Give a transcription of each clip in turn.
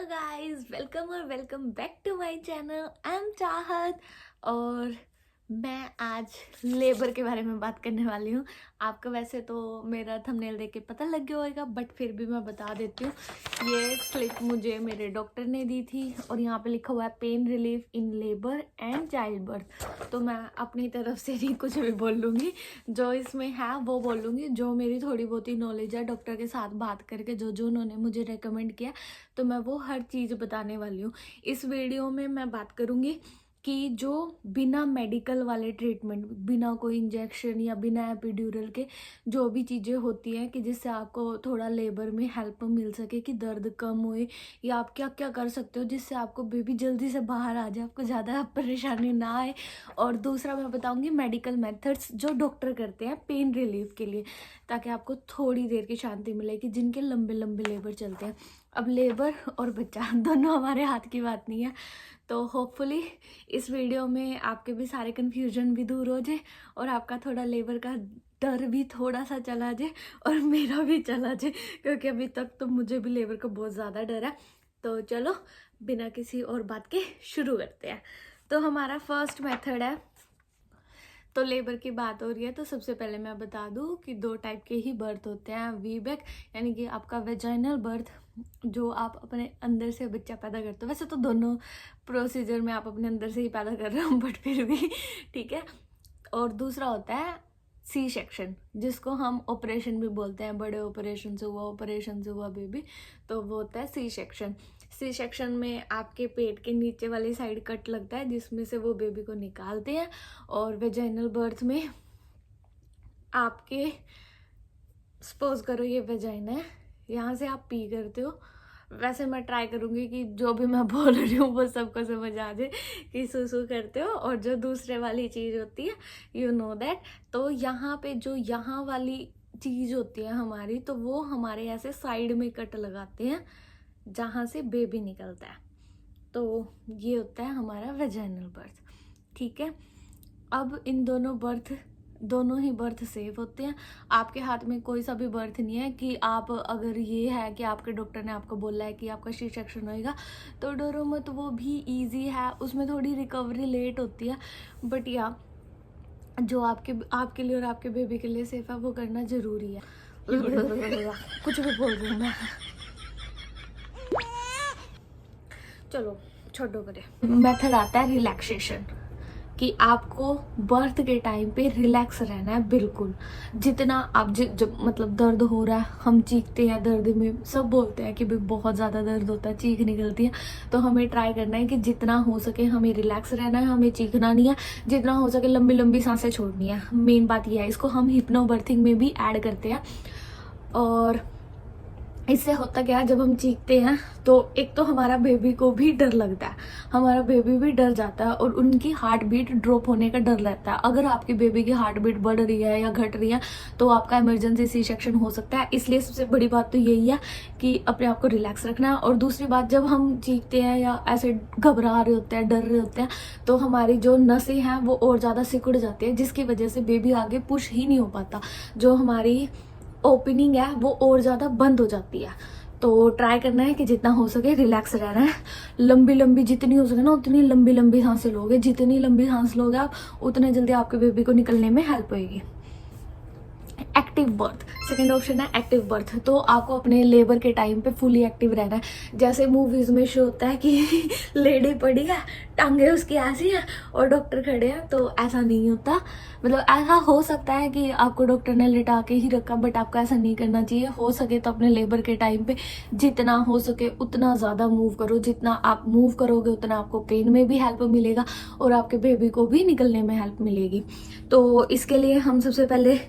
Hello guys, welcome back to my channel. I am Chahat और मैं आज लेबर के बारे में बात करने वाली हूँ। आपको वैसे तो मेरा थंबनेल देख के पता लग गया होगा, बट फिर भी मैं बता देती हूँ। ये स्लिप मुझे मेरे डॉक्टर ने दी थी और यहाँ पे लिखा हुआ है pain relief in labour and child birth. तो मैं अपनी तरफ से नहीं कुछ भी बोल लूँगी, जो इसमें है वो बोल लूँगी। जो मेरी थोड़ी बहुत ही नॉलेज है डॉक्टर के साथ बात करके, जो जो उन्होंने मुझे रेकमेंड किया, तो मैं वो हर चीज़ बताने वाली हूँ। इस वीडियो में मैं बात करूँगी कि जो बिना मेडिकल वाले ट्रीटमेंट, बिना कोई इंजेक्शन या बिना एपिड्यूरल के जो भी चीज़ें होती हैं कि जिससे आपको थोड़ा लेबर में हेल्प मिल सके, कि दर्द कम होए, या आप क्या क्या कर सकते हो जिससे आपको बेबी जल्दी से बाहर आ जाए, आपको ज़्यादा परेशानी ना आए। और दूसरा मैं बताऊंगी मेडिकल मेथड्स जो डॉक्टर करते हैं पेन रिलीफ के लिए, ताकि आपको थोड़ी देर की शांति मिले, कि जिनके लंबे लंबे लेबर चलते हैं। अब लेबर और बच्चा दोनों हमारे हाथ की बात नहीं है, तो होपफुली इस वीडियो में आपके भी सारे कन्फ्यूजन भी दूर हो जाए और आपका थोड़ा लेबर का डर भी थोड़ा सा चला जाए और मेरा भी चला जाए, क्योंकि अभी तक तो मुझे भी लेबर का बहुत ज़्यादा डर है। तो चलो बिना किसी और बात के शुरू करते हैं। तो हमारा फर्स्ट मेथड है, तो लेबर की बात हो रही है तो सबसे पहले मैं बता दूं कि दो टाइप के ही बर्थ होते हैं। वीबैक यानी कि आपका वेजाइनल बर्थ, जो आप अपने अंदर से बच्चा पैदा करते हो। वैसे तो दोनों प्रोसीजर में आप अपने अंदर से ही पैदा कर रहे हो, बट फिर भी ठीक है। और दूसरा होता है सी सेक्शन, जिसको हम ऑपरेशन भी बोलते हैं। बड़े ऑपरेशन से हुआ बेबी, तो वो होता है सी सेक्शन। सी सेक्शन में आपके पेट के नीचे वाली साइड कट लगता है, जिसमें से वो बेबी को निकालते हैं। और वेजाइनल बर्थ में आपके, सपोज करो ये वेजाइना है, यहाँ से आप पी करते हो। वैसे मैं ट्राई करूँगी कि जो भी मैं बोल रही हूँ वो सबको समझ आ जाए कि सुसु करते हो। और जो दूसरे वाली चीज़ होती है, यू नो दैट, तो यहाँ पे जो यहाँ वाली चीज़ होती है हमारी, तो वो हमारे ऐसे साइड में कट लगाते हैं जहाँ से बेबी निकलता है। तो ये होता है हमारा वेजाइनल बर्थ, ठीक है। अब इन दोनों ही बर्थ सेफ होते हैं। आपके हाथ में कोई सा भी बर्थ नहीं है कि आप, अगर ये है कि आपके डॉक्टर ने आपको बोला है कि आपका सी सेक्शन होएगा तो डरो मत, वो भी इजी है। उसमें थोड़ी रिकवरी लेट होती है, बट या जो आपके लिए और आपके बेबी के लिए सेफ है वो करना जरूरी है। कुछ भी बोल रही हूँ मैं, चलो छोड़ो करे। मेथड आता है रिलैक्सेशन, कि आपको बर्थ के टाइम पे रिलैक्स रहना है बिल्कुल। जितना आप जब मतलब दर्द हो रहा है, हम चीखते हैं दर्द में, सब बोलते हैं कि भाई बहुत ज़्यादा दर्द होता है, चीख निकलती है। तो हमें ट्राई करना है कि जितना हो सके हमें रिलैक्स रहना है, हमें चीखना नहीं है। जितना हो सके लंबी लंबी सांसें छोड़नी है। मेन बात यह है, इसको हम हिप्नोबर्थिंग में भी ऐड करते हैं। और इससे होता क्या है, जब हम चीखते हैं तो एक तो हमारा बेबी को भी डर लगता है, हमारा बेबी भी डर जाता है और उनकी हार्ट बीट ड्रॉप होने का डर रहता है। अगर आपकी बेबी की हार्ट बीट बढ़ रही है या घट रही है तो आपका इमरजेंसी सी सेक्शन हो सकता है। इसलिए सबसे बड़ी बात तो यही है कि अपने आप को रिलैक्स रखना है। और दूसरी बात, जब हम चीखते हैं या ऐसे घबरा रहे होते हैं, डर रहे होते हैं, तो हमारी जो नसें हैं वो और ज़्यादा सिकुड़ जाती है, जिसकी वजह से बेबी आगे पुश ही नहीं हो पाता। जो हमारी ओपनिंग है वो और ज़्यादा बंद हो जाती है। तो ट्राई करना है कि जितना हो सके रिलैक्स रहना है। लंबी लंबी जितनी हो सके ना उतनी लंबी लंबी सांसें लोगे। जितनी लंबी सांस लोगे आप, उतने जल्दी आपके बेबी को निकलने में हेल्प होगी। एक्टिव बर्थ, सेकेंड ऑप्शन है एक्टिव बर्थ। तो आपको अपने लेबर के टाइम पे फुली एक्टिव रहना है। जैसे मूवीज में शो होता है कि लेडी पड़ी है, टांगे उसकी ऐसी है और डॉक्टर खड़े हैं, तो ऐसा नहीं होता। मतलब ऐसा हो सकता है कि आपको डॉक्टर ने लिटा के ही रखा, बट आपको ऐसा नहीं करना चाहिए। हो सके तो अपने लेबर के टाइम पे जितना हो सके उतना ज़्यादा मूव करो। जितना आप मूव करोगे उतना आपको पेन में भी हेल्प मिलेगा और आपके बेबी को भी निकलने में हेल्प मिलेगी। तो इसके लिए हम सबसे पहले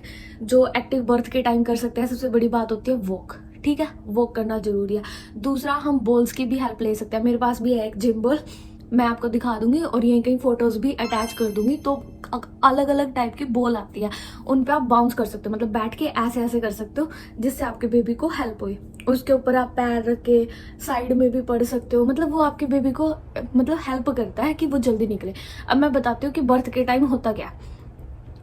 जो एक्टिव बर्थ के टाइम कर सकते हैं, सबसे बड़ी बात होती है वॉक, ठीक है। वॉक करना जरूरी है। दूसरा, हम बॉल्स की भी हेल्प ले सकते हैं। मेरे पास भी है एक जिम बॉल, मैं आपको दिखा दूंगी और यहीं कहीं फोटोज भी अटैच कर दूंगी। तो अलग अलग टाइप की बॉल आती है, उन पे आप बाउंस कर सकते हो, मतलब बैठ के ऐसे ऐसे कर सकते हो जिससे आपके बेबी को हेल्प हो। उसके ऊपर आप पैर रख के साइड में भी पढ़ सकते हो। मतलब वो आपके बेबी को मतलब हेल्प करता है कि वो जल्दी निकले। अब मैं बताती हूँ कि बर्थ के टाइम होता क्या है।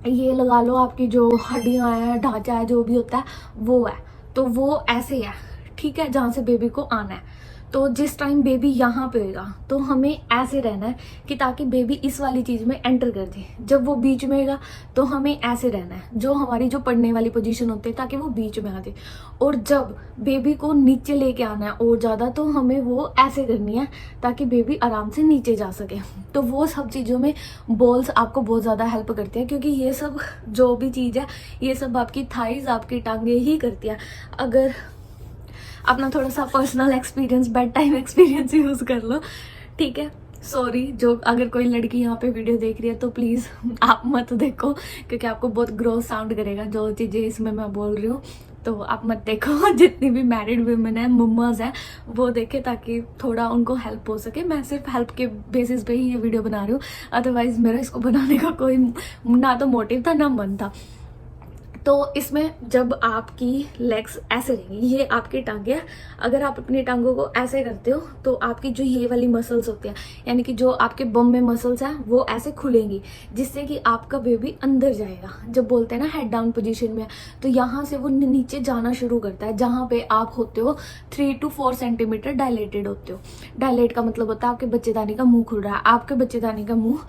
ये लगा लो आपकी जो हड्डियां हैं, ढांचा है, जो भी होता है वो है, तो वो ऐसे है, ठीक है, जहाँ से बेबी को आना है। तो जिस टाइम बेबी यहाँ पे होगा तो हमें ऐसे रहना है कि ताकि बेबी इस वाली चीज़ में एंटर कर दे। जब वो बीच में होगा तो हमें ऐसे रहना है, जो हमारी जो पढ़ने वाली पोजीशन होती है, ताकि वो बीच में आ जाए। और जब बेबी को नीचे लेके आना है और ज़्यादा, तो हमें वो ऐसे करनी है ताकि बेबी आराम से नीचे जा सके। तो वो सब चीज़ों में बॉल्स आपको बहुत ज़्यादा हेल्प करती है, क्योंकि ये सब जो भी चीज़ है ये सब आपकी थाइज, आपकी टांगे ही करती है। अगर अपना थोड़ा सा personal experience, bed time experience use कर लो, ठीक है। सॉरी, जो अगर कोई लड़की यहाँ पे वीडियो देख रही है तो प्लीज़ आप मत देखो, क्योंकि आपको बहुत ग्रोथ साउंड करेगा जो चीज़ें इसमें मैं बोल रही हूँ। तो आप मत देखो। जितनी भी मैरिड वुमेन है, मम्माज हैं, वो देखे ताकि थोड़ा उनको हेल्प हो सके। मैं सिर्फ हेल्प के बेसिस पे ही ये वीडियो बना रही हूँ, अदरवाइज़ मेरा इसको बनाने का कोई ना तो मोटिव था ना मन था। तो इसमें जब आपकी लेग्स ऐसे रहेंगी, ये आपकी टांगे हैं, अगर आप अपनी टांगों को ऐसे करते हो तो आपकी जो ये वाली मसल्स होती हैं, यानी कि जो आपके बम में मसल्स हैं, वो ऐसे खुलेंगी, जिससे कि आपका बेबी अंदर जाएगा। जब बोलते हैं ना हेड डाउन पोजीशन में, तो यहाँ से वो नीचे जाना शुरू करता है, जहाँ पे आप होते हो 3 to 4 सेंटीमीटर डायलेटेड होते हो। डायलेट का मतलब होता है आपके बच्चेदानी का मुंह खुल रहा है। आपके बच्चेदानी का मुंह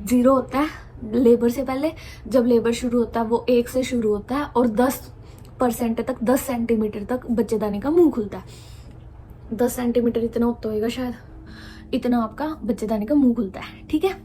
0 होता है लेबर से पहले, जब लेबर शुरू होता है वो 1 से शुरू होता है, और 10% तक, 10 सेंटीमीटर तक बच्चेदानी का मुंह खुलता है। 10 सेंटीमीटर इतना होता होगा शायद, इतना आपका बच्चेदानी का मुंह खुलता है, ठीक है।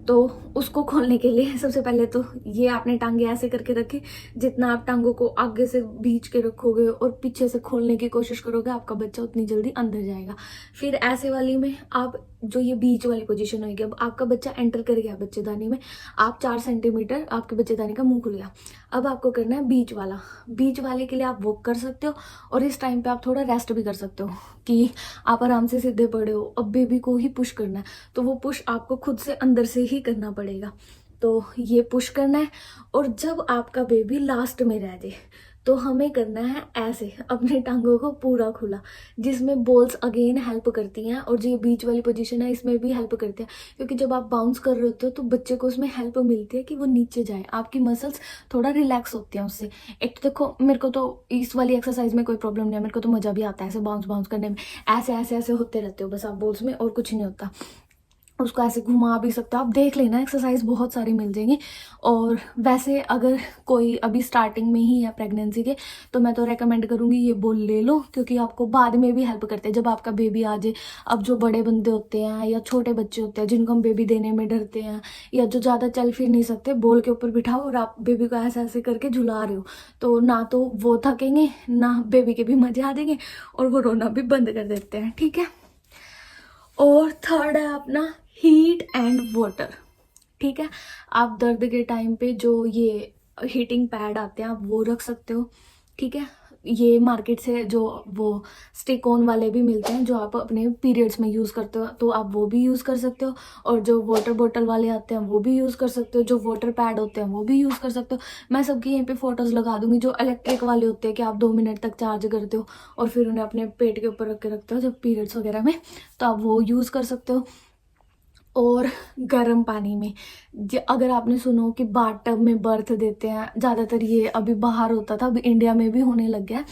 तो उसको खोलने के लिए सबसे पहले तो ये आपने टांगे ऐसे करके रखी। जितना आप टांगों को आगे से भींच के रखोगे और पीछे से खोलने की कोशिश करोगे, आपका बच्चा उतनी जल्दी अंदर जाएगा। फिर ऐसे वाली में आप जो ये बीच वाली पोजीशन होगी, अब आपका बच्चा एंटर कर गया बच्चेदानी में, आप 4 सेंटीमीटर आपके बच्चेदानी का मुंह खुल गया। अब आपको करना है बीच वाला। बीच वाले के लिए आप वॉक कर सकते हो, और इस टाइम पे आप थोड़ा रेस्ट भी कर सकते हो, कि आप आराम से सीधे पड़े हो। अब बेबी को ही पुश करना है, तो वो पुश आपको खुद से अंदर से ही करना पड़ेगा। तो ये पुश करना है, और जब आपका बेबी लास्ट में रह जाए तो हमें करना है ऐसे, अपने टांगों को पूरा खुला, जिसमें बॉल्स अगेन हेल्प करती हैं, और जो ये बीच वाली पोजीशन है इसमें भी हेल्प करती है, क्योंकि जब आप बाउंस कर रहे होते हो तो बच्चे को उसमें हेल्प मिलती है कि वो नीचे जाए, आपकी मसल्स थोड़ा रिलैक्स होती हैं उससे। एक तो देखो, मेरे को तो इस वाली एक्सरसाइज में कोई प्रॉब्लम नहीं है, मेरे को तो मज़ा भी आता है ऐसे बाउंस बाउंस करने में। ऐसे ऐसे ऐसे होते रहते हो बस आप बॉल्स में, और कुछ नहीं होता। उसको ऐसे घुमा भी सकते हो, आप देख लेना, एक्सरसाइज बहुत सारी मिल जाएंगी। और वैसे अगर कोई अभी स्टार्टिंग में ही है प्रेगनेंसी के, तो मैं तो रेकमेंड करूँगी ये बॉल ले लो, क्योंकि आपको बाद में भी हेल्प करते हैं जब आपका बेबी आ जाए। अब जो बड़े बंदे होते हैं या छोटे बच्चे होते हैं जिनको हम बेबी देने में डरते हैं, या जो ज़्यादा चल फिर नहीं सकते, बॉल के ऊपर बिठाओ और आप बेबी को ऐसे ऐसे करके झुला रहे हो, तो ना तो वो थकेंगे, ना बेबी के भी मजे आ देंगे, और वो रोना भी बंद कर देते हैं, ठीक है। और थर्ड है अपना हीट एंड वाटर, ठीक है। आप दर्द के टाइम पे जो ये हीटिंग पैड आते हैं आप वो रख सकते हो, ठीक है। ये मार्केट से जो वो स्टिक ऑन वाले भी मिलते हैं, जो आप अपने पीरियड्स में यूज़ करते हो, तो आप वो भी यूज़ कर सकते हो। और जो वाटर बॉटल वाले आते हैं वो भी यूज़ कर सकते हो, जो वाटर पैड होते हैं वो भी यूज़ कर सकते हो। मैं सबकी यहीं पे फोटोज़ लगा दूंगी। जो इलेक्ट्रिक वाले होते हैं कि आप 2 मिनट तक चार्ज करते हो और फिर उन्हें अपने पेट के ऊपर रख के रखते हो जब पीरियड्स वगैरह में, तो आप वो यूज़ कर सकते हो। और गर्म पानी में, अगर आपने सुनो कि बाथटब में बर्थ देते हैं, ज़्यादातर ये अभी बाहर होता था, अभी इंडिया में भी होने लग गया है,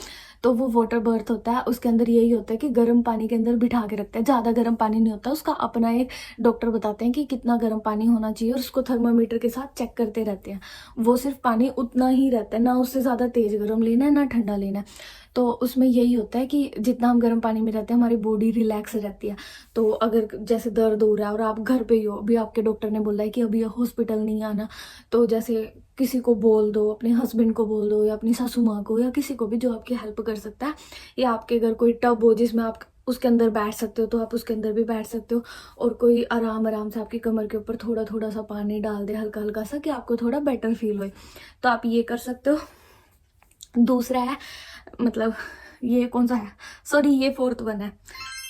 तो वो वाटर बर्थ होता है, उसके अंदर यही होता है कि गर्म पानी के अंदर बिठा के रखते हैं। ज़्यादा गर्म पानी नहीं होता, उसका अपना एक डॉक्टर बताते हैं कि कितना गर्म पानी होना चाहिए, और उसको थर्मामीटर के साथ चेक करते रहते हैं। वो सिर्फ पानी उतना ही रहता है, ना उससे ज़्यादा तेज़ गर्म लेना है ना ठंडा लेना है। तो उसमें यही होता है कि जितना हम गर्म पानी में रहते हैं हमारी बॉडी रिलैक्स रहती है। तो अगर जैसे दर्द हो रहा है और आप घर पे ही हो, अभी आपके डॉक्टर ने बोला है कि अभी हॉस्पिटल नहीं आना, तो जैसे किसी को बोल दो, अपने हस्बैंड को बोल दो, या अपनी सासू माँ को, या किसी को भी जो आपकी हेल्प कर सकता है। या आपके घर कोई टब हो जिसमें आप उसके अंदर बैठ सकते हो, तो आप उसके अंदर भी बैठ सकते हो, और कोई आराम आराम से आपकी कमर के ऊपर थोड़ा थोड़ा सा पानी डाल दे, हल्का हल्का सा, कि आपको थोड़ा बेटर फील हो, तो आप ये कर सकते हो। दूसरा है, मतलब ये कौन सा है, सॉरी ये फोर्थ वन है,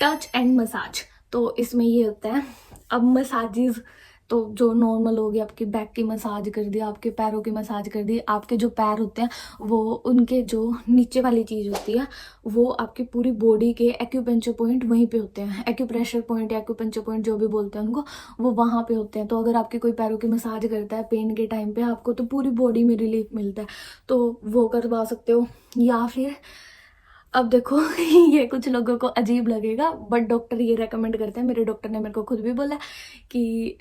टच एंड मसाज। तो इसमें ये होता है, अब मसाजेस तो जो नॉर्मल होगी, आपकी बैक की मसाज कर दी, आपके पैरों की मसाज कर दी। आपके जो पैर होते हैं वो, उनके जो नीचे वाली चीज़ होती है वो आपकी पूरी बॉडी के एक्यूपेंचर पॉइंट वहीं पे होते हैं, एक्यूप्रेशर पॉइंट या एक्यूपेंचर पॉइंट जो भी बोलते हैं उनको, वो वहाँ पे होते हैं। तो अगर आपकी कोई पैरों की मसाज करता है पेन के टाइम पे आपको, तो पूरी बॉडी में रिलीफ मिलता है, तो वो करवा सकते हो। या फिर अब देखो ये कुछ लोगों को अजीब लगेगा बट डॉक्टर ये रेकमेंड करते हैं, मेरे डॉक्टर ने मेरे को खुद भी बोला कि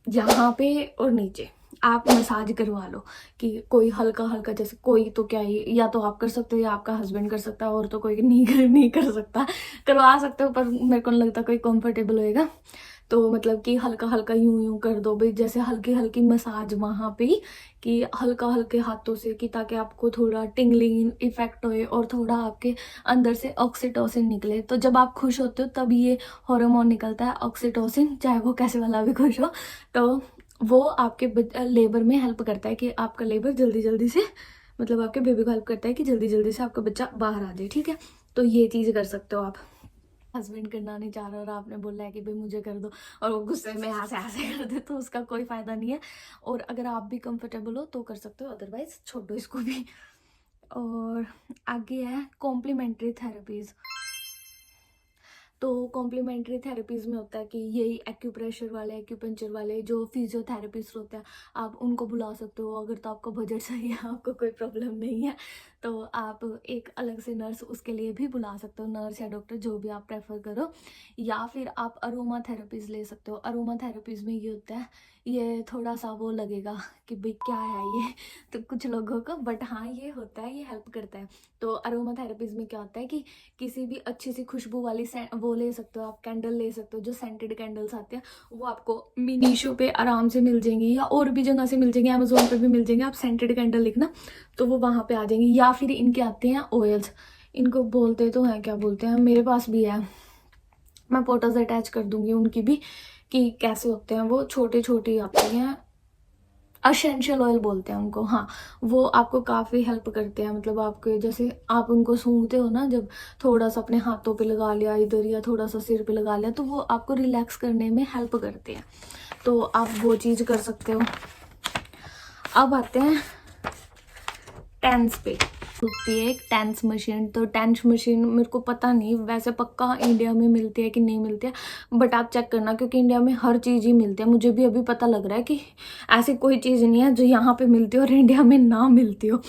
यहाँ पे और नीचे आप मसाज करवा लो, कि कोई हल्का हल्का, जैसे कोई तो क्या ही, या तो आप कर सकते हो या आपका हस्बैंड कर सकता है, और तो कोई नहीं कर सकता। करवा सकते हो पर मेरे को नहीं लगता कोई कंफर्टेबल होएगा। तो मतलब कि हल्का हल्का यूं यूं कर दो भाई, जैसे हल्की हल्की मसाज वहां पे, कि हल्का हल्के हाथों से, कि ताकि आपको थोड़ा टिंगलिंग इफेक्ट होए और थोड़ा आपके अंदर से ऑक्सीटोसिन निकले। तो जब आप खुश होते हो तब ये हार्मोन निकलता है ऑक्सीटोसिन, चाहे वो कैसे वाला भी खुश हो। तो वो आपके लेबर में हेल्प करता है कि आपका लेबर जल्दी जल्दी से, मतलब आपके बेबी को हेल्प करता है कि जल्दी जल्दी से आपका बच्चा बाहर आ जाए। ठीक है, तो ये चीज़ कर सकते हो आप। हस्बैंड करना नहीं चाह रहा और आपने बोला है कि भाई मुझे कर दो, और वो गुस्से में ऐसे ऐसे कर दे, तो उसका कोई फायदा नहीं है। और अगर आप भी कंफर्टेबल हो तो कर सकते हो, अदरवाइज छोड़ दो इसको भी। और आगे है कॉम्प्लीमेंट्री थेरेपीज। तो कॉम्प्लीमेंट्री थेरेपीज में होता है कि यही एक्यूप्रेशर वाले, एक्यूपंचर वाले जो फिजियोथेरेपिस्ट होते हैं, आप उनको बुला सकते हो। अगर तो आपका बजट सही है, आपको कोई प्रॉब्लम नहीं है, तो आप एक अलग से नर्स उसके लिए भी बुला सकते हो, नर्स या डॉक्टर जो भी आप प्रेफर करो। या फिर आप अरोमा थेरेपीज ले सकते हो। अरोमा थेरेपीज में ये होता है, ये थोड़ा सा वो लगेगा कि भाई क्या है ये तो कुछ लोगों को, बट हाँ ये होता है, ये हेल्प करता है। तो अरोमा थेरेपीज में क्या होता है कि किसी भी अच्छी सी खुशबू वाली वो ले सकते हो आप, कैंडल ले सकते हो, जो सेंटेड कैंडल्स आते हैं वो आपको मीशो पे आराम से मिल जाएंगी, या और भी जगह से मिल जाएंगी, अमेजोन पे भी मिल जाएंगे। आप सेंटेड कैंडल लिखना तो वो वहाँ पे आ जाएंगी। या फिर इनके आते हैं ऑयल्स, इनको बोलते तो हैं, क्या बोलते हैं, मेरे पास भी है, मैं फोटोज अटैच कर दूंगी उनकी भी, कि कैसे होते हैं वो। छोटी छोटी आती हैं, असेंशियल ऑयल बोलते हैं उनको। हाँ, वो आपको काफ़ी हेल्प करते हैं, मतलब आपके जैसे आप उनको सूंघते हो ना, जब थोड़ा सा अपने हाथों पे लगा लिया इधर, या थोड़ा सा सिर पे लगा लिया, तो वो आपको रिलैक्स करने में हेल्प करते हैं। तो आप वो चीज़ कर सकते हो। अब आते हैं टेंस पे। होती है एक टेंस मशीन। तो टेंस मशीन मेरे को पता नहीं वैसे पक्का इंडिया में मिलती है कि नहीं मिलती है, बट आप चेक करना, क्योंकि इंडिया में हर चीज़ ही मिलती है। मुझे भी अभी पता लग रहा है कि ऐसी कोई चीज़ नहीं है जो यहाँ पे मिलती हो और इंडिया में ना मिलती हो।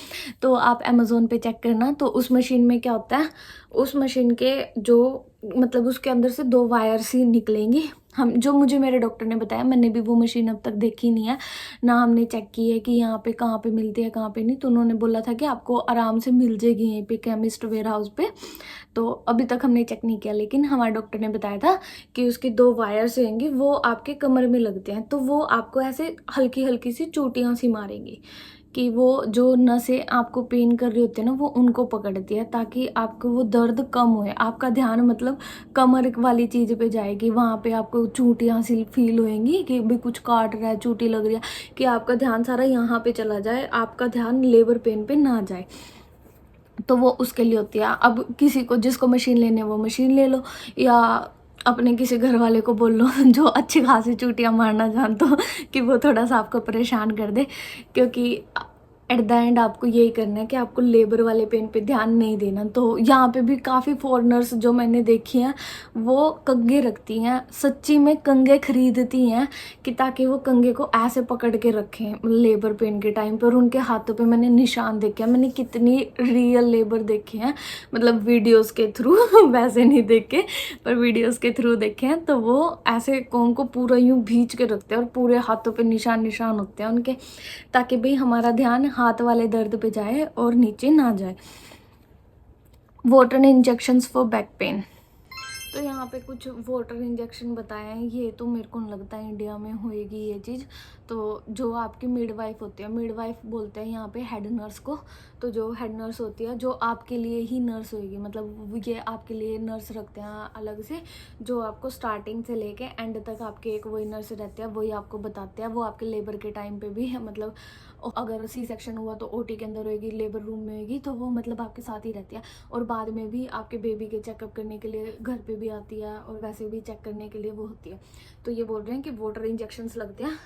तो आप अमेज़ोन पे चेक करना। तो उस मशीन में क्या होता है, उस मशीन के जो, मतलब उसके अंदर से दो वायर्स ही निकलेंगी। हम, जो मुझे मेरे डॉक्टर ने बताया, मैंने भी वो मशीन अब तक देखी नहीं है ना, हमने चेक की है कि यहाँ पे कहाँ पे मिलती है कहाँ पे नहीं। तो उन्होंने बोला था कि आपको आराम से मिल जाएगी यहीं पे केमिस्ट वेयर हाउस पे। तो अभी तक हमने चेक नहीं किया, लेकिन हमारे डॉक्टर ने बताया था कि उसके दो वायर्स रहेंगे, वो आपके कमर में लगते हैं, तो वो आपको ऐसे हल्की हल्की सी चोटियाँ सी मारेंगी, कि वो जो नसें आपको पेन कर रही होती है ना, वो उनको पकड़ती है, ताकि आपको वो दर्द कम होए। आपका ध्यान मतलब कमर वाली चीज़ पे जाएगी, वहाँ पे आपको चूटियाँ सी फील होएंगी कि भी कुछ काट रहा है, चूटी लग रही है, कि आपका ध्यान सारा यहाँ पे चला जाए, आपका ध्यान लेबर पेन पे ना जाए। तो वो उसके लिए होती है। अब किसी को, जिसको मशीन लेने है वो मशीन ले लो, या अपने किसी घर वाले को बोल लो जो अच्छी खासी चूटियाँ मारना जानते हो, कि वो थोड़ा सा आपको परेशान कर दे। क्योंकि एट द एंड आपको यही करना है कि आपको लेबर वाले पेन पे ध्यान नहीं देना। तो यहाँ पे भी काफ़ी फॉरेनर्स जो मैंने देखी हैं, वो कंघे रखती हैं, सच्ची में कंघे खरीदती हैं, कि ताकि वो कंघे को ऐसे पकड़ के रखें लेबर पेन के टाइम पर। और उनके हाथों पे मैंने निशान देखे हैं, मैंने कितनी रियल लेबर देखे हैं, मतलब वीडियोस के थ्रू वैसे नहीं देखे, पर वीडियोस के थ्रू देखे हैं। तो वो ऐसे कोन को पूरा यूं भींच के रखते हैं, और पूरे हाथों पे निशान निशान होते हैं उनके, ताकि भाई हमारा ध्यान हाथ वाले दर्द पे जाए और नीचे ना जाए। Water injections for back pain. तो यहाँ पे कुछ वाटर इंजेक्शन बताए हैं, ये तो मेरे को नहीं लगता इंडिया में होएगी ये चीज़। तो जो आपकी मिडवाइफ होती है, मिडवाइफ बोलते हैं यहाँ पे हेड नर्स को। तो जो हेड नर्स होती है, जो आपके लिए ही नर्स होएगी, मतलब ये आपके लिए नर्स रखते हैं अलग से, जो आपको स्टार्टिंग से लेके एंड तक आपके एक वही नर्स रहते हैं, वही आपको बताते हैं। वो आपके लेबर के टाइम पे भी है, मतलब अगर सी सेक्शन हुआ तो ओटी के अंदर होएगी, लेबर रूम में होएगी, तो वो मतलब आपके साथ ही रहती है। और बाद में भी आपके बेबी के चेकअप करने के लिए घर पे भी आती है, और वैसे भी चेक करने के लिए वो होती है। तो ये बोल रहे हैं कि वाटर इंजेक्शंस लगते हैं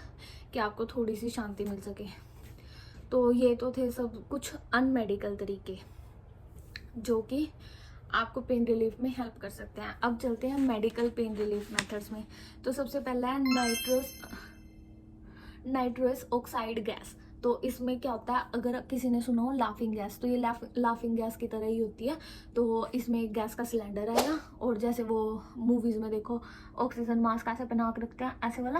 कि आपको थोड़ी सी शांति मिल सके। तो ये तो थे सब कुछ अनमेडिकल तरीके जो कि आपको पेन रिलीफ में हेल्प कर सकते हैं। अब चलते हैं मेडिकल पेन रिलीफ मेथड्स में। तो सबसे पहला है नाइट्रस ऑक्साइड गैस। तो इसमें क्या होता है, अगर किसी ने सुना हो लाफिंग गैस, तो ये लाफिंग गैस की तरह ही होती है। तो इसमें एक गैस का सिलेंडर आएगा, और जैसे वो मूवीज़ में देखो ऑक्सीजन मास्क ऐसे पहना के रखते हैं, ऐसे वाला,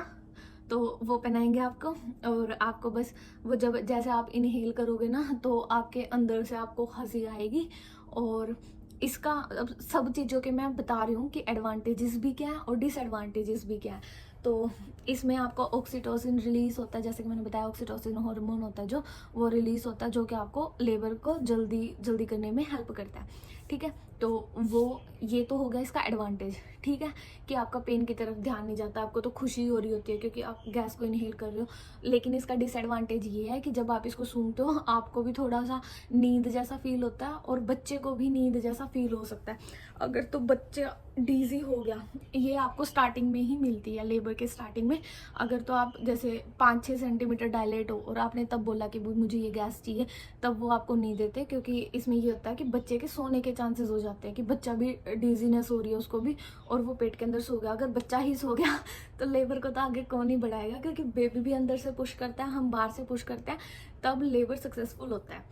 तो वो पहनाएंगे आपको। और आपको बस वो जब जैसे आप इनहेल करोगे ना, तो आपके अंदर से आपको हंसी आएगी। और इसका अब सब चीज़ों के मैं बता रही हूँ कि एडवांटेजेस भी क्या है और डिसएडवांटेजेस भी क्या है। तो इसमें आपको ऑक्सीटोसिन रिलीज होता है, जैसे कि मैंने बताया ऑक्सीटोसिन हार्मोन होता है जो, वो रिलीज होता है, जो कि आपको लेबर को जल्दी जल्दी करने में हेल्प करता है। ठीक है, तो वो ये तो हो गया इसका एडवांटेज। ठीक है, कि आपका पेन की तरफ ध्यान नहीं जाता, आपको तो खुशी हो रही होती है क्योंकि आप गैस को इनहेल कर रहे हो। लेकिन इसका डिसएडवांटेज ये है कि जब आप इसको सूंघते हो, आपको भी थोड़ा सा नींद जैसा फील होता है, और बच्चे को भी नींद जैसा फील हो सकता है। अगर तो बच्चा डीजी हो गया, ये आपको स्टार्टिंग में ही मिलती है, लेबर के स्टार्टिंग में। अगर तो आप जैसे 5-6 सेंटीमीटर डायलेट हो और आपने तब बोला कि मुझे ये गैस चाहिए, तब वो आपको नहीं देते, क्योंकि इसमें ये होता है कि बच्चे के सोने के चांसेस हो जाते हैं कि बच्चा भी डीजीनेस हो रही है उसको भी, और वो पेट के अंदर सो गया। अगर बच्चा ही सो गया तो लेबर को तो आगे कौन ही बढ़ाएगा, क्योंकि बेबी भी अंदर से पुश करता है, हम बाहर से पुश करते हैं, तब लेबर सक्सेसफुल होता है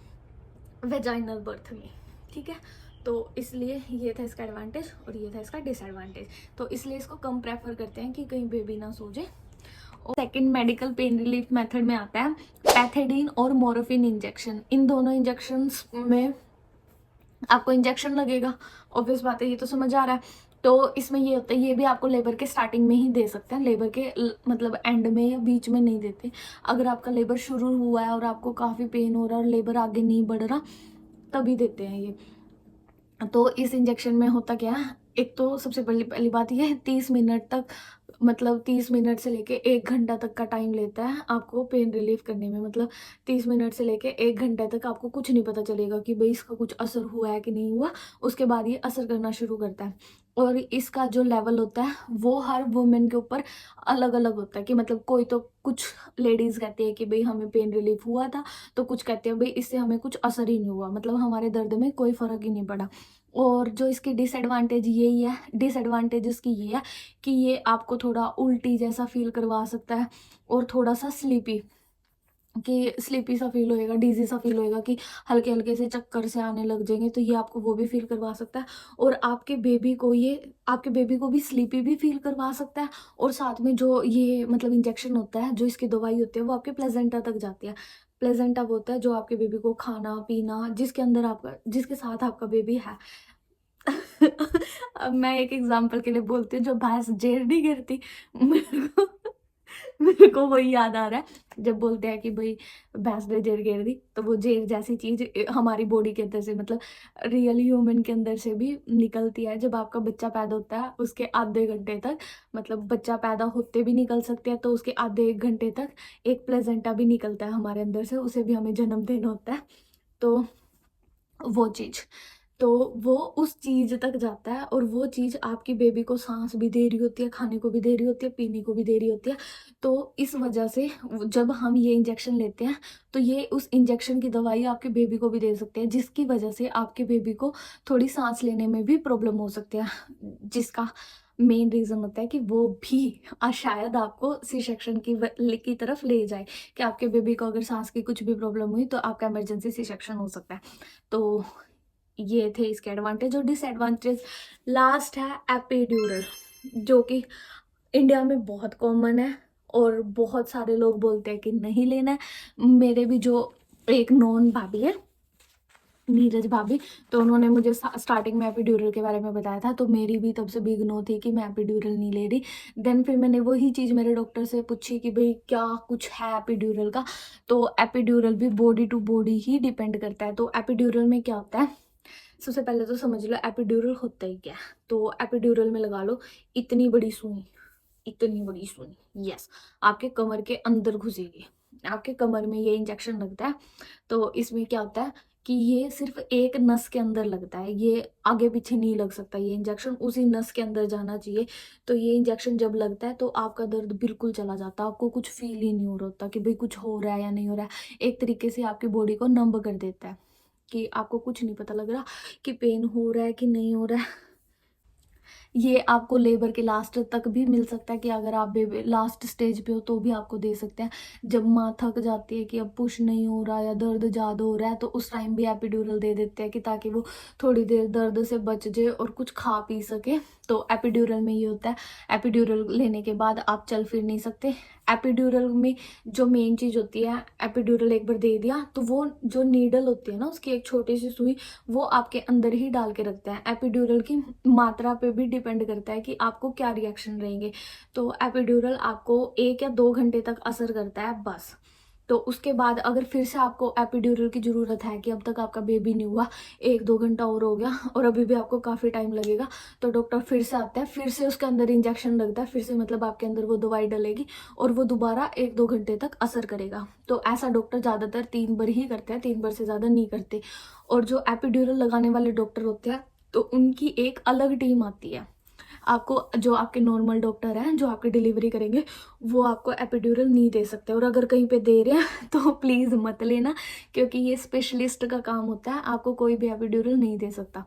वेजाइनल बर्थ में। ठीक है, तो इसलिए ये था इसका एडवांटेज और ये था इसका डिसएडवांटेज। तो इसलिए इसको कम प्रेफर करते हैं कि कहीं बेबी ना सो जाए। और second medical pain relief method में आता है पैथेडीन और मोरोफिन इंजेक्शन। इन दोनों इंजेक्शंस में आपको इंजेक्शन लगेगा, ऑब्वियस बात है, ये तो समझ आ रहा है। तो इसमें ये होता है, ये भी आपको लेबर के स्टार्टिंग में ही दे सकते हैं, लेबर के मतलब एंड में या बीच में नहीं देते। अगर आपका लेबर शुरू हुआ है और आपको काफ़ी पेन हो रहा है और लेबर आगे नहीं बढ़ रहा, तभी देते हैं ये। तो इस इंजेक्शन में होता क्या है, एक तो सबसे पहली पहली बात ये है, 30 मिनट तक, मतलब 30 मिनट से लेके 1 घंटा तक का टाइम लेता है आपको पेन रिलीफ करने में। मतलब 30 मिनट से लेके 1 घंटे तक आपको कुछ नहीं पता चलेगा कि भाई इसका कुछ असर हुआ है कि नहीं हुआ। उसके बाद ये असर करना शुरू करता है। और इसका जो लेवल होता है वो हर वुमेन के ऊपर अलग अलग होता है, कि मतलब कोई तो कुछ लेडीज़ कहती है कि भाई हमें पेन रिलीफ हुआ था, तो कुछ कहते हैं भाई इससे हमें कुछ असर ही नहीं हुआ, मतलब हमारे दर्द में कोई फ़र्क ही नहीं पड़ा। और जो इसकी डिसएडवांटेज यही है, डिसएडवांटेज इसकी ये है कि ये आपको थोड़ा उल्टी जैसा फील करवा सकता है, और थोड़ा सा स्लीपी, कि स्लीपी सा फील होएगा, डीजी सा फील होएगा, कि हल्के हल्के से चक्कर से आने लग जाएंगे, तो ये आपको वो भी फील करवा सकता है। और आपके बेबी को भी स्लीपी भी फील करवा सकता है। और साथ में जो ये मतलब इंजेक्शन होता है, जो इसकी दवाई होती है, वो आपके प्लेजेंटा तक जाती है। प्लेजेंटा वो होता है जो आपके बेबी को खाना पीना, जिसके अंदर आपका, जिसके साथ आपका बेबी है। अब मैं एक एग्जांपल के लिए बोलती हूँ, जो भैंस जेर नहीं गिरती, मेरे को मेरे को वही याद आ रहा है जब बोलते हैं कि भाई भैंस ने जेर गिर दी, तो वो जेर जैसी चीज हमारी बॉडी के अंदर से, मतलब रियल ह्यूमन के अंदर से भी निकलती है। जब आपका बच्चा पैदा होता है उसके आधे घंटे तक, मतलब बच्चा पैदा होते भी निकल सकते हैं, तो उसके आधे 1 घंटे तक एक प्लेजेंटा भी निकलता है हमारे अंदर से, उसे भी हमें जन्म देना होता है। तो वो चीज़, तो वो उस चीज़ तक जाता है, और वो चीज़ आपकी बेबी को सांस भी दे रही होती है, खाने को भी दे रही होती है, पीने को भी दे रही होती है। तो इस वजह से जब हम ये इंजेक्शन लेते हैं, तो ये उस इंजेक्शन की दवाई आपके बेबी को भी दे सकते हैं, जिसकी वजह से आपके बेबी को थोड़ी सांस लेने में भी प्रॉब्लम हो सकती है, जिसका मेन रीज़न होता है कि वो भी शायद आपको सी सेक्शन की तरफ ले जाए, कि आपके बेबी को अगर सांस की कुछ भी प्रॉब्लम हुई तो आपका इमरजेंसी सी सेक्शन हो सकता है। तो ये थे इसके एडवांटेज और डिसएडवांटेज। लास्ट है एपिड्यूरल, जो कि इंडिया में बहुत कॉमन है, और बहुत सारे लोग बोलते हैं कि नहीं लेना है। मेरे भी जो एक नॉन भाभी है, नीरज भाभी, तो उन्होंने मुझे स्टार्टिंग में एपिड्यूरल के बारे में बताया था, तो मेरी भी तब से बिग नो थी कि मैं एपिड्यूरल नहीं ले रही। देन फिर मैंने वही चीज़ मेरे डॉक्टर से पूछी कि भाई क्या कुछ है एपिड्यूरल का। तो एपिड्यूरल भी बॉडी टू बॉडी ही डिपेंड करता है। तो एपिड्यूरल में क्या होता है, सबसे पहले तो समझ लो एपिड्यूरल होता ही क्या है। तो एपिड्यूरल में लगा लो इतनी बड़ी सुई, इतनी बड़ी सुई, यस, आपके कमर के अंदर घुसेगी, आपके कमर में ये इंजेक्शन लगता है। तो इसमें क्या होता है कि ये सिर्फ एक नस के अंदर लगता है, ये आगे पीछे नहीं लग सकता, ये इंजेक्शन उसी नस के अंदर जाना चाहिए। तो ये इंजेक्शन जब लगता है तो आपका दर्द बिल्कुल चला जाता है, आपको कुछ फील ही नहीं हो रहा होता कि भाई कुछ हो रहा है या नहीं हो रहा है। एक तरीके से आपकी बॉडी को नंब कर देता है, कि आपको कुछ नहीं पता लग रहा कि पेन हो रहा है कि नहीं हो रहा है। ये आपको लेबर के लास्ट तक भी मिल सकता है कि अगर आप बेबी लास्ट स्टेज पे हो तो भी आपको दे सकते हैं। जब माँ थक जाती है कि अब पुश नहीं हो रहा या दर्द ज़्यादा हो रहा है तो उस टाइम भी एपिड्यूरल दे देते हैं कि ताकि वो थोड़ी देर दर्द से बच जाए और कुछ खा पी सके। तो एपिड्यूरल में ये होता है, एपिड्यूरल लेने के बाद आप चल फिर नहीं सकते। एपिड्यूरल में जो मेन चीज़ होती है, एपिड्यूरल एक बार दे दिया तो वो जो नीडल होती है ना, उसकी एक छोटी सी सुई वो आपके अंदर ही डाल के रखते हैं। एपिड्यूरल की मात्रा पे भी डिपेंड करता है कि आपको क्या रिएक्शन रहेंगे। तो एपिड्यूरल आपको 1 या 2 घंटे तक असर करता है बस। तो उसके बाद अगर फिर से आपको एपिड्यूरल की ज़रूरत है कि अब तक आपका बेबी नहीं हुआ, 1-2 घंटा और हो गया और अभी भी आपको काफ़ी टाइम लगेगा, तो डॉक्टर फिर से आता है, फिर से उसके अंदर इंजेक्शन लगता है, फिर से मतलब आपके अंदर वो दवाई डलेगी और वो दोबारा 1-2 घंटे तक असर करेगा। तो ऐसा डॉक्टर ज़्यादातर 3 बार ही करते हैं, 3 बार से ज़्यादा नहीं करते। और जो एपिड्यूरल लगाने वाले डॉक्टर होते हैं तो उनकी एक अलग टीम आती है। आपको जो आपके नॉर्मल डॉक्टर हैं जो आपकी डिलीवरी करेंगे वो आपको एपिड्यूरल नहीं दे सकते, और अगर कहीं पे दे रहे हैं तो प्लीज़ मत लेना, क्योंकि ये स्पेशलिस्ट का काम होता है, आपको कोई भी एपिड्यूरल नहीं दे सकता।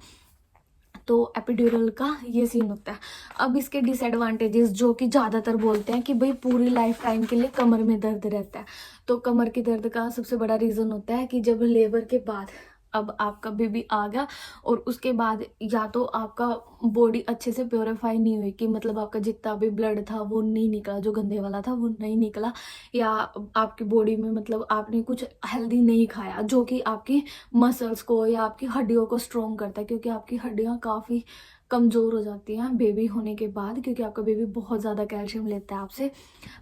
तो एपिड्यूरल का ये सीन होता है। अब इसके डिसएडवांटेजेस जो कि ज़्यादातर बोलते हैं कि भाई पूरी लाइफ टाइम के लिए कमर में दर्द रहता है। तो कमर की दर्द का सबसे बड़ा रीज़न होता है कि जब लेबर के बाद अब आपका बेबी आ गया और उसके बाद या तो आपका बॉडी अच्छे से प्योरीफाई नहीं हुई कि मतलब आपका जितना भी ब्लड था वो नहीं निकला, जो गंदे वाला था वो नहीं निकला, या आपकी बॉडी में मतलब आपने कुछ हेल्दी नहीं खाया जो कि आपकी मसल्स को या आपकी हड्डियों को स्ट्रॉन्ग करता है, क्योंकि आपकी हड्डियाँ काफ़ी कमज़ोर हो जाती हैं बेबी होने के बाद, क्योंकि आपका बेबी बहुत ज़्यादा कैल्शियम लेता है आपसे।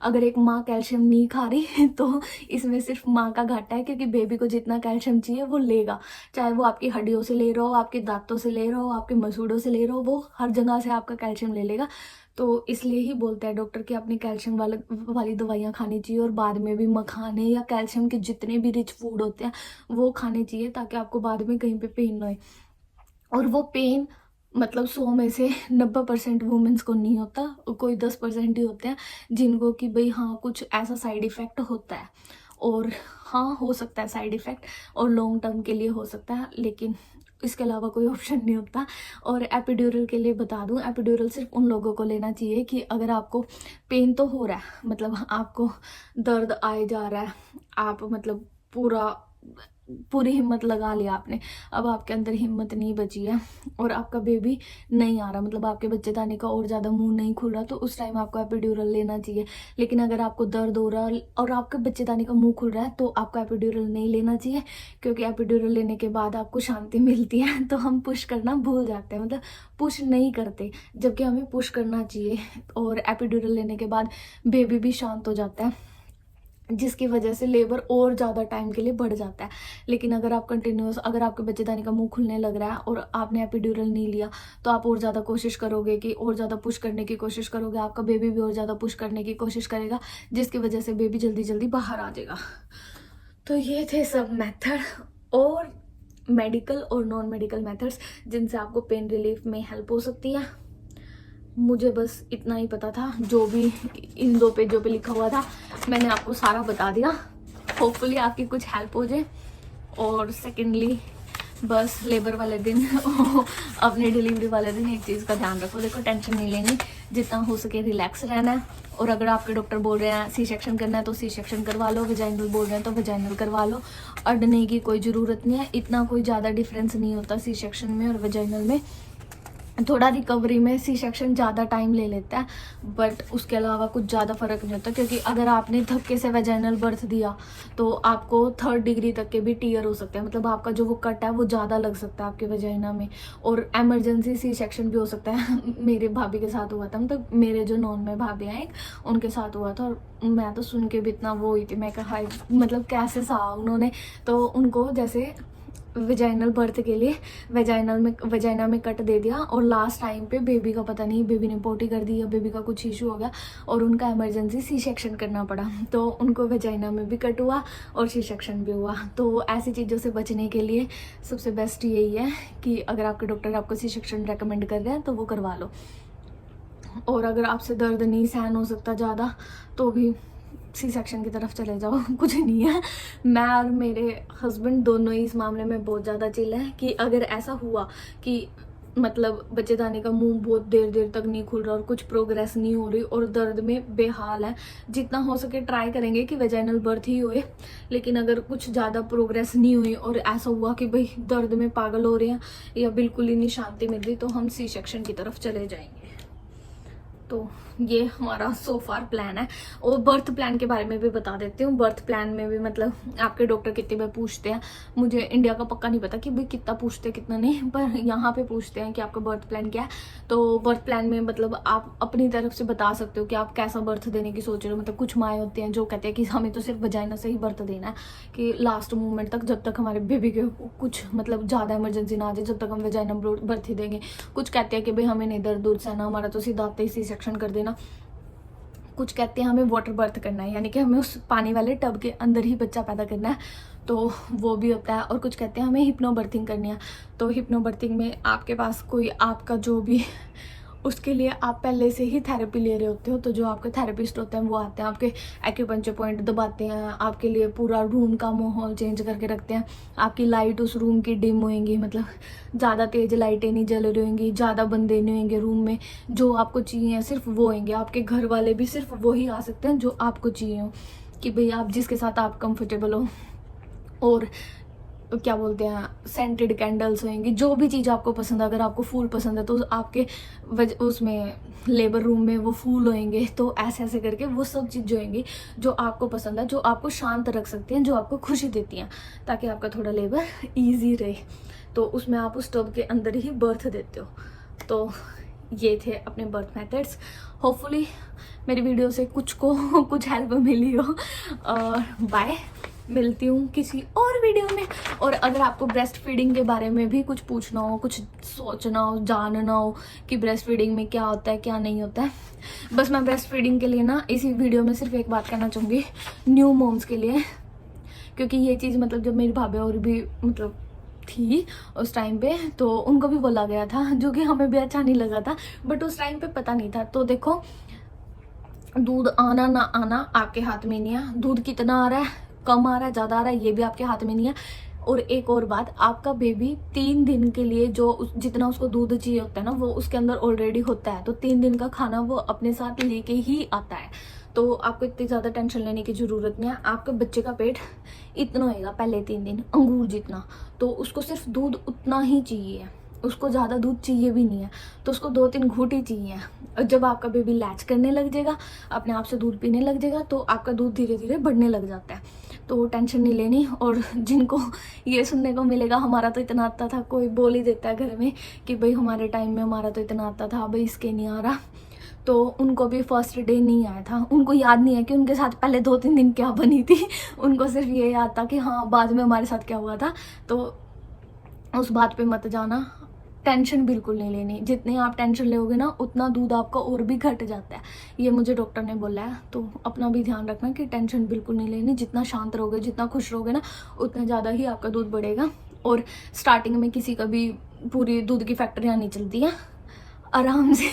अगर एक माँ कैल्शियम नहीं खा रही तो इसमें सिर्फ माँ का घाटा है, क्योंकि बेबी को जितना कैल्शियम चाहिए वो लेगा, चाहे वो आपकी हड्डियों से ले रहा हो, आपके दांतों से ले रहा हो, आपके मसूड़ों से ले रहा हो, वो हर जगह से आपका कैल्शियम ले लेगा। तो इसलिए ही बोलते हैं डॉक्टर कि अपनी कैल्शियम वाली दवाइयाँ खानी चाहिए, और बाद में भी मखाने या कैल्शियम के जितने भी रिच फूड होते हैं वो खाने चाहिए, ताकि आपको बाद में कहीं पे पेन ना हो। और वो पेन मतलब 100 में से 90% वुमेंस को नहीं होता, कोई 10% ही होते हैं जिनको कि भाई हाँ कुछ ऐसा साइड इफ़ेक्ट होता है। और हाँ हो सकता है साइड इफ़ेक्ट, और लॉन्ग टर्म के लिए हो सकता है, लेकिन इसके अलावा कोई ऑप्शन नहीं होता। और एपिड्यूरल के लिए बता दूं, एपिड्यूरल सिर्फ उन लोगों को लेना चाहिए कि अगर आपको पेन तो हो रहा है, मतलब आपको दर्द आए जा रहा है, आप मतलब पूरी हिम्मत लगा लिया आपने, अब आपके अंदर हिम्मत नहीं बची है और आपका बेबी नहीं आ रहा, मतलब आपके बच्चेदानी का और ज़्यादा मुंह नहीं खुल रहा, तो उस टाइम आपको एपिड्यूरल लेना चाहिए। लेकिन अगर आपको दर्द हो रहा है और आपके बच्चेदानी का मुंह खुल रहा है तो आपको एपिड्यूरल नहीं लेना चाहिए, क्योंकि एपिड्यूरल लेने के बाद आपको शांति मिलती है तो हम पुश करना भूल जाते हैं, मतलब पुश नहीं करते, जबकि हमें पुश करना चाहिए। और एपिड्यूरल लेने के बाद बेबी भी शांत हो जाता है, जिसकी वजह से लेबर और ज़्यादा टाइम के लिए बढ़ जाता है। लेकिन अगर आप कंटिन्यूस, अगर आपके बच्चेदानी का मुंह खुलने लग रहा है और आपने एपिड्यूरल नहीं लिया तो आप और ज़्यादा कोशिश करोगे कि और ज़्यादा पुश करने की कोशिश करोगे, आपका बेबी भी और ज़्यादा पुश करने की कोशिश करेगा, जिसकी वजह से बेबी जल्दी जल्दी बाहर आ जाएगा। तो ये थे सब मेथड और मेडिकल और नॉन मेडिकल मेथड्स जिनसे आपको पेन रिलीफ में हेल्प हो सकती है। मुझे बस इतना ही पता था, जो भी इन 2 पेजों पे लिखा हुआ था मैंने आपको सारा बता दिया। होपफुली आपकी कुछ हेल्प हो जाए। और सेकेंडली बस लेबर वाले दिन अपने डिलीवरी वाले दिन एक चीज़ का ध्यान रखो, देखो टेंशन नहीं लेनी, जितना हो सके रिलैक्स रहना है। और अगर आपके डॉक्टर बोल रहे हैं सी सेक्शन करना है तो सी सेक्शन करवा लो, वेजाइनल बोल रहे हैं तो वेजाइनल करवा लो, अड़ने की कोई ज़रूरत नहीं है, इतना कोई ज़्यादा डिफरेंस नहीं होता सी सेक्शन में और वेजाइनल में। थोड़ा रिकवरी में सी सेक्शन ज़्यादा टाइम ले लेता है, बट उसके अलावा कुछ ज़्यादा फ़र्क नहीं होता, क्योंकि अगर आपने धक्के से वेजाइनल बर्थ दिया तो आपको 3rd डिग्री तक के भी टीयर हो सकते हैं, मतलब आपका जो वो कट है वो ज़्यादा लग सकता है आपके वेजाइना में, और एमरजेंसी सी सेक्शन भी हो सकता है। मेरे भाभी के साथ हुआ था, मतलब मेरे जो नॉन में भाभी हैं एक, उनके साथ हुआ था, और मैं तो सुन के भी इतना वो हुई थी, मैं कहा मतलब कैसे सहा उन्होंने। तो उनको जैसे वेजाइनल बर्थ के लिए वेजाइना में कट दे दिया, और लास्ट टाइम पे बेबी का पता नहीं, बेबी ने पोटी कर दी या बेबी का कुछ इशू हो गया और उनका इमरजेंसी सी सेक्शन करना पड़ा, तो उनको वेजाइना में भी कट हुआ और सी सेक्शन भी हुआ। तो ऐसी चीज़ों से बचने के लिए सबसे बेस्ट यही है कि अगर आपके डॉक्टर आपको सी सेक्शन रेकमेंड कर रहे हैं तो वो करवा लो। और अगर आपसे दर्द नहीं सहन हो सकता ज़्यादा तो भी सी सेक्शन की तरफ चले जाओ, कुछ नहीं है। मैं और मेरे हस्बैंड दोनों ही इस मामले में बहुत ज़्यादा चिल हैं कि अगर ऐसा हुआ कि मतलब बच्चेदानी का मुंह बहुत देर देर तक नहीं खुल रहा और कुछ प्रोग्रेस नहीं हो रही और दर्द में बेहाल है। जितना हो सके ट्राई करेंगे कि वेजाइनल बर्थ ही होए, लेकिन अगर कुछ ज़्यादा प्रोग्रेस नहीं हुई और ऐसा हुआ कि भाई दर्द में पागल हो रहे हैं या बिल्कुल ही नहीं शांति मिल रही, तो हम सी सेक्शन की तरफ चले जाएंगे। तो ये हमारा सो फार प्लान है। और बर्थ प्लान के बारे में भी बता देती हूँ। बर्थ प्लान में भी मतलब आपके डॉक्टर कितने बार पूछते हैं, मुझे इंडिया का पक्का नहीं पता कि भाई कितना पूछते हैं कितना नहीं, पर यहाँ पे पूछते हैं कि आपका बर्थ प्लान क्या है। तो बर्थ प्लान में मतलब आप अपनी तरफ से बता सकते हो कि आप कैसा बर्थ देने की सोच रहे हो। मतलब कुछ माएँ होती हैं जो कहते हैं कि हमें तो सिर्फ वजाइना से ही बर्थ देना है, कि लास्ट मोमेंट तक, जब तक हमारे बेबी के कुछ मतलब ज़्यादा इमरजेंसी ना आ जाए, जब तक हम वजाइना बर्थ ही देंगे। कुछ कहते हैं कि भाई हमें नहीं दर्द दूर सहना, हमारा तो सीधा आते ही सी सेक्शन कर देना। कुछ कहते हैं हमें वाटर बर्थ करना है, यानी कि हमें उस पानी वाले टब के अंदर ही बच्चा पैदा करना है, तो वो भी होता है। और कुछ कहते हैं हमें हिप्नो बर्थिंग करनी है। तो हिप्नो बर्थिंग में आपके पास कोई आपका जो भी, उसके लिए आप पहले से ही थेरेपी ले रहे होते हो, तो जो आपके थेरेपिस्ट होते हैं वो आते हैं, आपके एक्यूपंक्चर पॉइंट दबाते हैं, आपके लिए पूरा रूम का माहौल चेंज करके रखते हैं। आपकी लाइट उस रूम की डिम होएंगी, मतलब ज़्यादा तेज़ लाइटें नहीं जल रही होंगी, ज़्यादा बंदे नहीं होंगे रूम में। जो आपको चाहिए सिर्फ वो होंगे। आपके घर वाले भी सिर्फ वो ही आ सकते हैं जो आपको चाहिए हो, कि भाई आप जिसके साथ आप कंफर्टेबल हो। और क्या बोलते हैं, सेंटेड कैंडल्स होंगी, जो भी चीज़ आपको पसंद है। अगर आपको फूल पसंद है तो आपके उसमें लेबर रूम में वो फूल होंगे। तो ऐसे ऐसे करके वो सब चीज़ जो होंगी जो आपको पसंद है, जो आपको शांत रख सकती हैं, जो आपको खुशी देती हैं, ताकि आपका थोड़ा लेबर ईजी रहे। तो उसमें आप उस टब के अंदर ही बर्थ देते हो। तो ये थे अपने बर्थ मेथड्स। होपफुली मेरी वीडियो से कुछ को कुछ हेल्प मिली हो। और बाय, मिलती हूँ किसी और वीडियो में। और अगर आपको ब्रेस्ट फीडिंग के बारे में भी कुछ पूछना हो, कुछ सोचना हो, जानना हो कि ब्रेस्ट फीडिंग में क्या होता है क्या नहीं होता है, बस मैं ब्रेस्ट फीडिंग के लिए ना इसी वीडियो में सिर्फ एक बात कहना चाहूँगी, न्यू मॉम्स के लिए। क्योंकि ये चीज़ मतलब जब मेरी भाभी और भी मतलब थी उस टाइम पे, तो उनको भी बोला गया था, जो कि हमें भी अच्छा नहीं लगा था, बट उस टाइम पे पता नहीं था। तो देखो, दूध आना ना आना आपके हाथ में नहीं है। दूध कितना आ रहा है, कम आ रहा है, ज़्यादा आ रहा है, ये भी आपके हाथ में नहीं है। और एक और बात, आपका बेबी 3 दिन के लिए जो जितना उसको दूध चाहिए होता है ना, वो उसके अंदर ऑलरेडी होता है। तो 3 दिन का खाना वो अपने साथ लेके ही आता है। तो आपको इतनी ज़्यादा टेंशन लेने की ज़रूरत नहीं है। आपके बच्चे का पेट इतना होएगा पहले 3 दिन, अंगूर जितना, तो उसको सिर्फ दूध उतना ही चाहिए, उसको ज़्यादा दूध चाहिए भी नहीं है। तो उसको 2-3 घूंट ही चाहिए। और जब आपका बेबी लैच करने लग जाएगा, अपने आप से दूध पीने लग जाएगा, तो आपका दूध धीरे धीरे बढ़ने लग जाता है। तो टेंशन नहीं लेनी। और जिनको ये सुनने को मिलेगा हमारा तो इतना आता था, कोई बोल ही देता है घर में कि भाई हमारे टाइम में हमारा तो इतना आता था, भाई इसके नहीं आ रहा, तो उनको भी फर्स्ट डे नहीं आया था। उनको याद नहीं है कि उनके साथ पहले 2-3 दिन क्या बनी थी। उनको सिर्फ ये याद था कि हाँ बाद में हमारे साथ क्या हुआ था। तो उस बात पे मत जाना, टेंशन बिल्कुल नहीं लेनी। जितने आप टेंशन लोगे ना, उतना दूध आपका और भी घट जाता है, ये मुझे डॉक्टर ने बोला है। तो अपना भी ध्यान रखना कि टेंशन बिल्कुल नहीं लेनी। जितना शांत रहोगे, जितना खुश रहोगे ना, उतना ज़्यादा ही आपका दूध बढ़ेगा। और स्टार्टिंग में किसी का भी पूरी दूध की फैक्ट्रियाँ नहीं चलती हैं, आराम से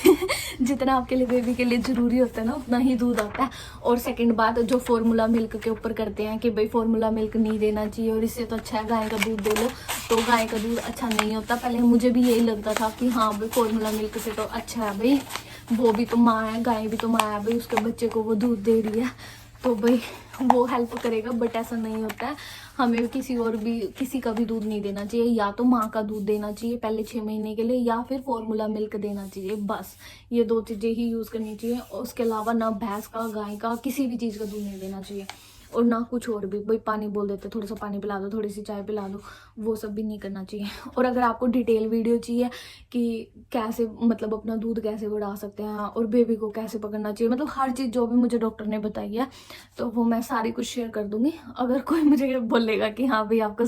जितना आपके लिए बेबी के लिए ज़रूरी होता है ना, उतना ही दूध आता है। और सेकंड बात, जो फार्मूला मिल्क के ऊपर करते हैं कि भाई फार्मूला मिल्क नहीं देना चाहिए और इससे तो अच्छा है गाय का दूध दे लो, तो गाय का दूध अच्छा नहीं होता। पहले मुझे भी यही लगता था कि हाँ भाई फार्मूला मिल्क से तो अच्छा है, भाई वो भी तो माँ है, गाय भी तो माँ है, भाई उसके बच्चे को वो दूध दे रही है, तो भाई वो हेल्प करेगा। बट ऐसा नहीं होता है। हमें किसी का भी दूध नहीं देना चाहिए। या तो माँ का दूध देना चाहिए पहले 6 महीने के लिए, या फिर फार्मूला मिल्क देना चाहिए। बस ये 2 चीज़ें ही यूज़ करनी चाहिए। उसके अलावा ना भैंस का, गाय का, किसी भी चीज़ का दूध नहीं देना चाहिए। और ना कुछ और भी, भाई पानी बोल देते, थोड़ा सा पानी पिला दो, थोड़ी सी चाय पिला दो, वो सब भी नहीं करना चाहिए। और अगर आपको डिटेल वीडियो चाहिए कि कैसे मतलब अपना दूध कैसे बढ़ा सकते हैं और बेबी को कैसे पकड़ना चाहिए, मतलब हर चीज़ जो भी मुझे डॉक्टर ने बताई है, तो वो मैं सारी कुछ शेयर कर दूंगी। अगर कोई मुझे बोलेगा कि हाँ भाई आपको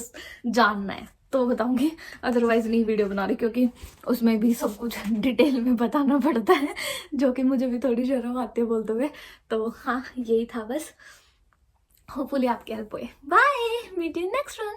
जानना है तो बताऊंगी, अदरवाइज नहीं वीडियो बना रही, क्योंकि उसमें भी सब कुछ डिटेल में बताना पड़ता है, जो कि मुझे भी थोड़ी शर्म आती है बोलते हुए। तो हाँ, यही था बस। होपफुली आपकी हेल्प हुई। Bye, meet you next one.